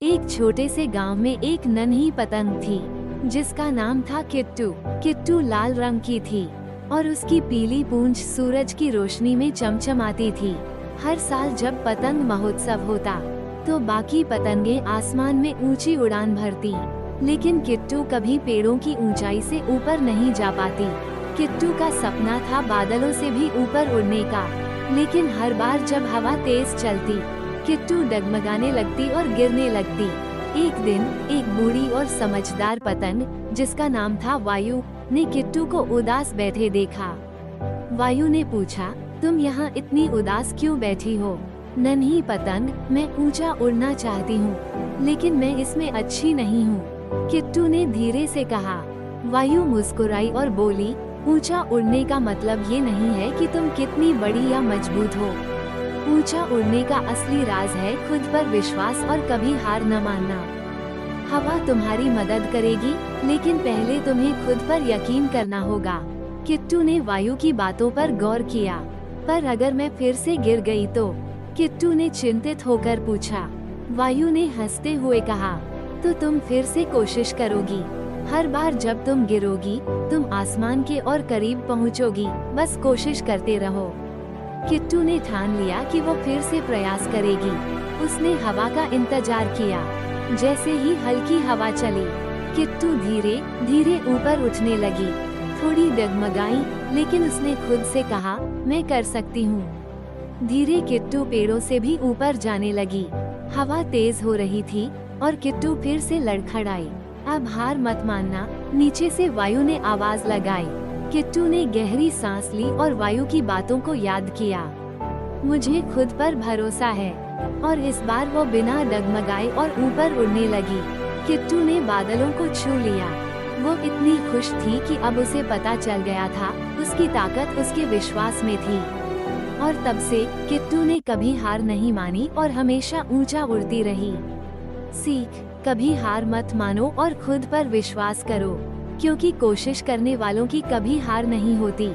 एक छोटे से गांव में एक नन्ही पतंग थी जिसका नाम था किट्टू। किट्टू लाल रंग की थी और उसकी पीली पूंछ सूरज की रोशनी में चमचमाती थी। हर साल जब पतंग महोत्सव होता तो बाकी पतंगे आसमान में ऊंची उड़ान भरती, लेकिन किट्टू कभी पेड़ों की ऊंचाई से ऊपर नहीं जा पाती। किट्टू का सपना था बादलों से भी ऊपर उड़ने का, लेकिन हर बार जब हवा तेज चलती किट्टू डगमगाने लगती और गिरने लगती। एक दिन एक बूढ़ी और समझदार पतंग जिसका नाम था वायु ने किट्टू को उदास बैठे देखा। वायु ने पूछा, तुम यहाँ इतनी उदास क्यों बैठी हो? नन्ही पतंग, मैं ऊंचा उड़ना चाहती हूँ, लेकिन मैं इसमें अच्छी नहीं हूँ, किट्टू ने धीरे से कहा। वायु मुस्कुराई और बोली, ऊंचा उड़ने का मतलब ये नहीं है कि तुम कितनी बड़ी या मजबूत हो। ऊंचा उड़ने का असली राज है खुद पर विश्वास और कभी हार न मानना। हवा तुम्हारी मदद करेगी, लेकिन पहले तुम्हें खुद पर यकीन करना होगा। किट्टू ने वायु की बातों पर गौर किया। पर अगर मैं फिर से गिर गई तो? किट्टू ने चिंतित होकर पूछा। वायु ने हंसते हुए कहा, तो तुम फिर से कोशिश करोगी। हर बार जब तुम गिरोगी तुम आसमान के और करीब पहुंचोगी, बस कोशिश करते रहो। किट्टू ने ठान लिया कि वो फिर से प्रयास करेगी। उसने हवा का इंतजार किया। जैसे ही हल्की हवा चली किट्टू धीरे धीरे ऊपर उठने लगी। थोड़ी डगमगाई, लेकिन उसने खुद से कहा, मैं कर सकती हूँ। धीरे किट्टू पेड़ों से भी ऊपर जाने लगी। हवा तेज हो रही थी और किट्टू फिर से लड़खड़ाई। अब हार मत मानना, नीचे से वायु ने आवाज लगाई। किट्टू ने गहरी सांस ली और वायु की बातों को याद किया। मुझे खुद पर भरोसा है। और इस बार वो बिना डगमगाए और ऊपर उड़ने लगी। किट्टू ने बादलों को छू लिया। वो इतनी खुश थी कि अब उसे पता चल गया था उसकी ताकत उसके विश्वास में थी। और तब से किट्टू ने कभी हार नहीं मानी और हमेशा ऊंचा उड़ती रही। सीख, कभी हार मत मानो और खुद पर विश्वास करो, क्योंकि कोशिश करने वालों की कभी हार नहीं होती।